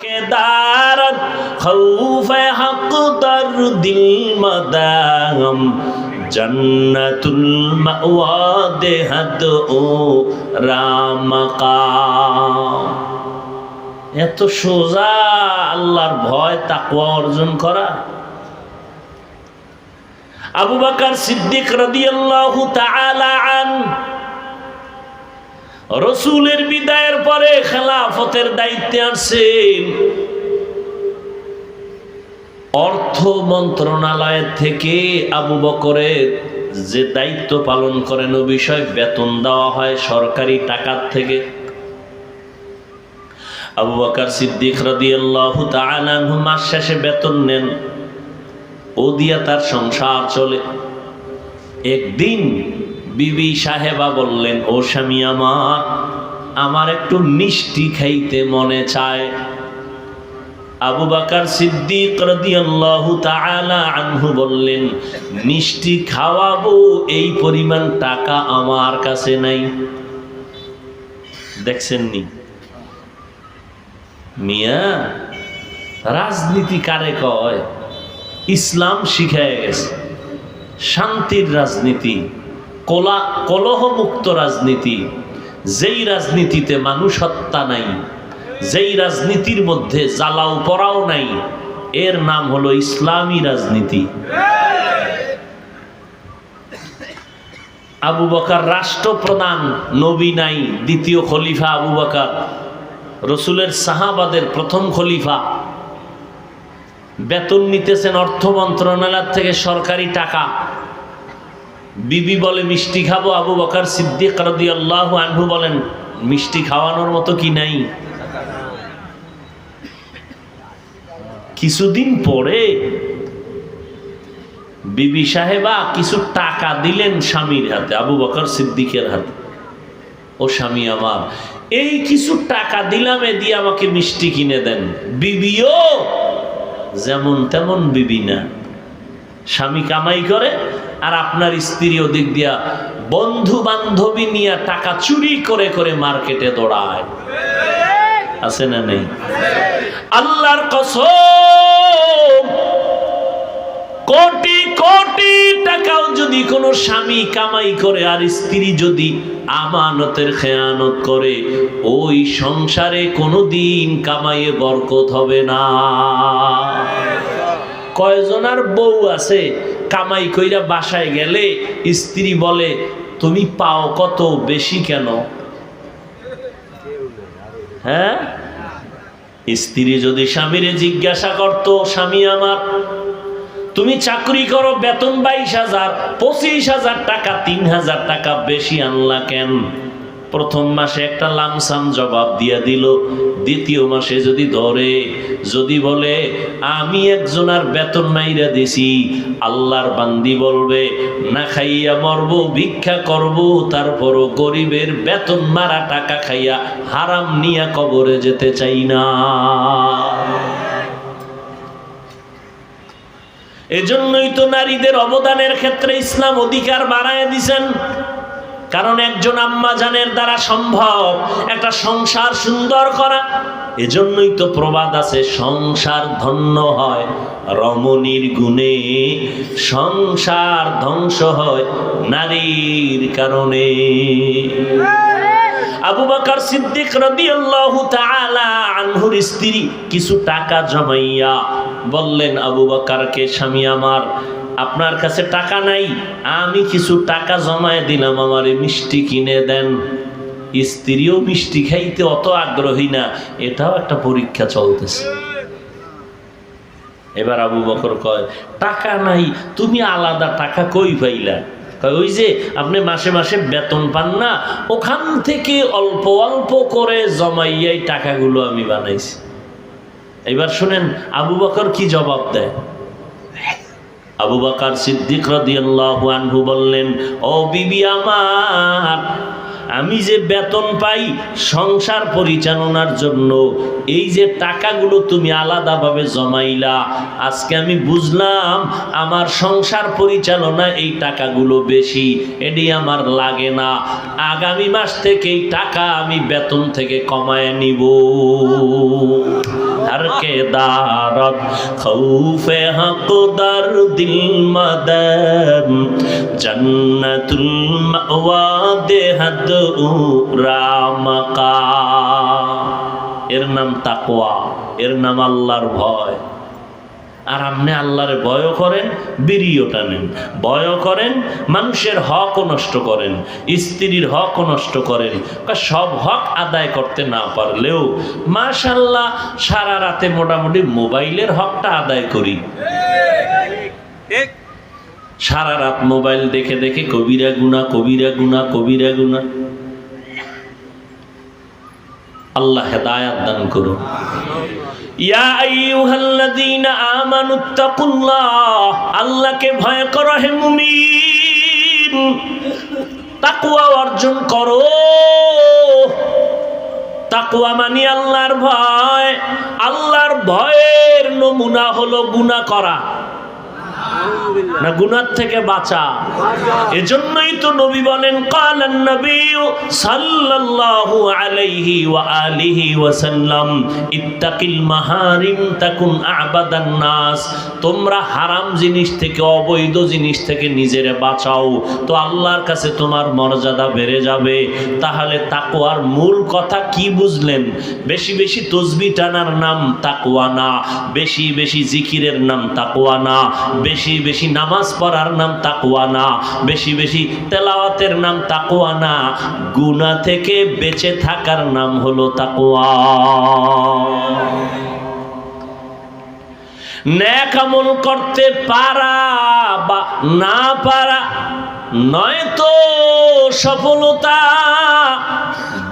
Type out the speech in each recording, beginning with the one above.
কেদারত খৌফে হক দর দিল মদাম জন্নতুল মাওয়া দেহাত ও রামকাম। এত সোজা আল্লাহর ভয় তাকওয়া অর্জন করা। আবু বকর সিদ্দিক রাদিয়াল্লাহু তাআলা আনহু রাসূলের বিদায়ের পরে খেলাফতের দায়িত্বে আসেন। অর্থ মন্ত্রণালয় থেকে আবু বকরের যে দায়িত্ব পালন করেন ও বিষয় বেতন দেওয়া হয় সরকারি টাকা থেকে। আবু বকর সিদ্দিক রাদিয়াল্লাহু তাআলা আনহু মাস শেষে বেতন নেন, ও দিয়া তার সংসার চলে। একদিন বিবি সাহেবা বললেন, ও স্বামী আমার একটু মিষ্টি খাইতে মনে চায়। আবু বকর সিদ্দিক রাদিয়াল্লাহু তাআলা আনহু বললেন, মিষ্টি খাওয়াবো এই পরিমাণ টাকা আমার কাছে নাই। দেখছেন নি মিয়া, রাজনীতি কারে কয়? ইসলাম শিখায় গেছে শান্তির রাজনীতি, কলহমুক্ত রাজনীতি, যেই রাজনীতিতে মানুষ হত্যা নাই, যেই রাজনীতির মধ্যে জ্বালাও পড়াও নাই, এর নাম হলো ইসলামী রাজনীতি। আবু বকর রাষ্ট্রপ্রধান, নবী নাই, দ্বিতীয় খলিফা আবু বকর, রসুলের সাহাবাদের প্রথম খলিফা। বেতন নিতেছেন অর্থ মন্ত্রণালয় থেকে সরকারি টাকা। বিবি বলে মিষ্টি খাবো, আবু বকর সিদ্দিক রাদিয়াল্লাহু আনহু বলেন মিষ্টি খাওয়ানোর মতো কি নাই? কিছুদিন পরে বিবি সাহেবা কিছু টাকা দিলেন স্বামীর হাতে, আবু বকর সিদ্দিকের হাতে। ও স্বামী আমার, এই কিছু টাকা দিলাম, এ দিয়ে আমাকে মিষ্টি কিনে দেন। বিবিও যেমন তেমন বিবি না, স্বামী কামাই করে আর আপনার স্ত্রী ওদিক দিয়া বন্ধু বান্ধবী নিয়ে টাকা চুরি করে করে মার্কেটে দৌড়ায়। আছে না নেই? আল্লাহর কসম, কোটি কোটি টাকাও যদি কোনো স্বামী কামাই করে আর স্ত্রী যদি আমানতের খেয়ানত করে, ওই সংসারে কোনোদিন কামাইয়ে বরকত হবে না। কয়জনার বউ আছে কামাই কইরা বাসায় গেলে স্ত্রী বলে, তুমি পাও কত, বেশি কেন? হ্যাঁ, স্ত্রী যদি স্বামীরে জিজ্ঞাসা করত, স্বামী আমার তুমি চাকরি করো, বেতন 22,000, 25,000 টাকা, 3,000 টাকা বেশি আনলা কেন? প্রথম মাসে একটা লামসাম জবাব দিয়া দিল। দ্বিতীয় মাসে যদি ধরে, যদি বলে আমি একজনের বেতন মাইরা দিছি, আল্লাহর বান্দি বলবে না খাইয়া মরবো, ভিক্ষা করব, তারপরও গরিবের বেতন মারা টাকা খাইয়া হারাম নিয়া কবরে যেতে চাই না। এজন্যই তো নারীদের অবদানের ক্ষেত্রে ইসলাম অধিকার বাড়ায় দিছেন। কারণ একজন আম্মা জানের দ্বারা সম্ভব একটা সংসার সুন্দর করা। এজন্যই তো প্রবাদ আছে, সংসার ধন্য হয় রমণীর গুণে, সংসার ধ্বংস হয় নারীর কারণে। আবু বকর সিদ্দিক রাদিয়াল্লাহু তাআলা আনহুর স্ত্রী কিছু টাকা জমাইয়া বললেন আবু বকরকে, স্বামী আমার আপনার কাছে টাকা নাই, আমি কিছু টাকা জমায় দিলাম, আমারে মিষ্টি কিনে দেন। স্ত্রীও মিষ্টি খাইতে অত আগ্রহী না, এটাও একটা পরীক্ষা চলতেছে। এবার আবু বকর কয়, টাকা নাই, তুমি আলাদা টাকা কই পাইলা? ওই যে আপনি মাসে মাসে বেতন পান না, ওখান থেকে অল্প অল্প করে জমাইয়াই টাকাগুলো আমি বানাইছি। এবার শুনেন আবু বকর কি জবাব দেয়। আবু বকর সিদ্দিক রাদিয়াল্লাহু আনহু বললেন, ও বিবি আমার, আমি যে বেতন পাই সংসার পরিচালনার জন্য, এই যে টাকাগুলো তুমি আলাদাভাবে জমাইলা, আজকে আমি বুঝলাম আমার সংসার পরিচালনা এই টাকাগুলো বেশি, এটি আমার লাগে না। আগামী মাস থেকে এই টাকা আমি বেতন থেকে কমায় নিব। আর के दारत खौफे हक दर दिल मदद जन्नतुल मावा देहद उरामका। এর নাম তাকওয়া, এর নাম আল্লাহর ভয়। আর আপনি আল্লাহরে ভয় করেন, বিড়িও টানেন, ভয় করেন, মানুষের হকও নষ্ট করেন, স্ত্রীর হকও নষ্ট করেন। সব হক আদায় করতে না পারলেও মাশাআল্লাহ সারা রাতে মোটামুটি মোবাইলের হকটা আদায় করি। সারা রাত মোবাইল দেখে দেখে কবিরা গুনাহ, কবিরা গুনাহ, কবিরা গুনাহ। আল্লাহ হেদায়াত দান করুন। ইয়া আইয়ুহাল্লাযীনা আমানুত্তাকুল্লাহ, আল্লাহকে ভয় করো হে মুমিন, তাকওয়া অর্জন করো। তাকওয়া মানে আল্লাহর ভয়। আল্লাহর ভয়ের নমুনা হলো গুনাহ করা, না গুনাহ থেকে বাঁচা। এজন্যই তো নবী বলেন, কালান নবী সাল্লাল্লাহু আলাইহি ওয়া আলিহি ওয়াসাল্লাম, ইত্তাকিল মাহারিম তাকুন আবাদান নাস। তোমরা হারাম জিনিস থেকে, অবৈধ জিনিস থেকে নিজেরে বাঁচাও, তো আল্লাহর কাছে তোমার মর্যাদা বেড়ে যাবে। তাহলে তাকওয়ার মূল কথা কি বুঝলেন? বেশি বেশি তাসবিহ টানার নাম তাকওয়া না, বেশি বেশি জিকিরের নাম তাকওয়া না, বেশি বেশি নামাজ পড়ার নাম তাকওয়া না, বেশি বেশি তেলাওয়াতের নাম তাকওয়া না। গুনাহ থেকে বেঁচে থাকার নাম হলো তাকওয়া। নেক আমল করতে পারা বা না পারা নয় তো সফলতা,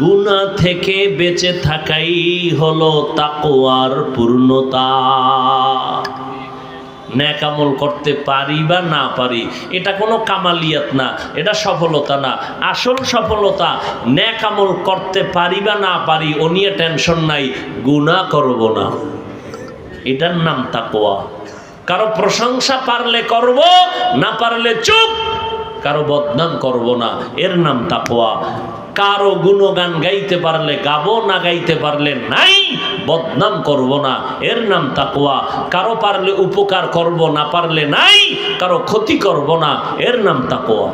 গুনাহ থেকে বেঁচে থাকাই হলো তাকওয়ার পূর্ণতা। নেক আমল করতে পারি বা না পারি এটা কোনো কামালিয়াত না, এটা সফলতা না। আসল সফলতা নেক আমল করতে পারি বা না পারি ও নিয়ে টেনশন নাই, গুনাহ করব না, এটার নাম তাকওয়া। কারো প্রশংসা পারলে করব, না পারলে চুপ। কারো বদনাম করব না, এর নাম তাকওয়া। কারো গুণগান গাইতে পারলে গাবো, না গাইতে পারলে নাই, বদনাম করব না, এর নাম তাকওয়া। কারো পারলে উপকার করব, না পারলে নাই, কারো ক্ষতি করব না, এর নাম তাকওয়া।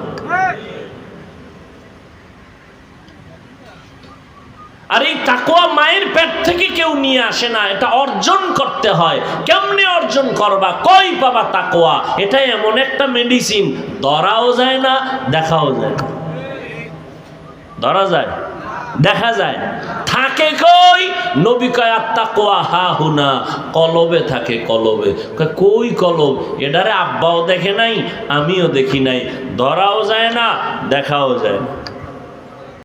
আর এই তাকওয়া মায়ের পেট থেকে কেউ নিয়ে আসে না, এটা অর্জন করতে হয়। কেমনে অর্জন করবা, কই পাবা তাকওয়া? এটা এমন একটা মেডিসিন, ধরাও যায় না, দেখাও যায়। ধরা যায়, দেখা যায়, থাকে কই? নবী কয় আত্তাকওয়া হা হুনা, কলবে থাকে, কলবে। কই কলব? এটারে আব্বাও দেখে নাই, আমিও দেখি নাই। ধরাও যায় না, দেখাও যায় না।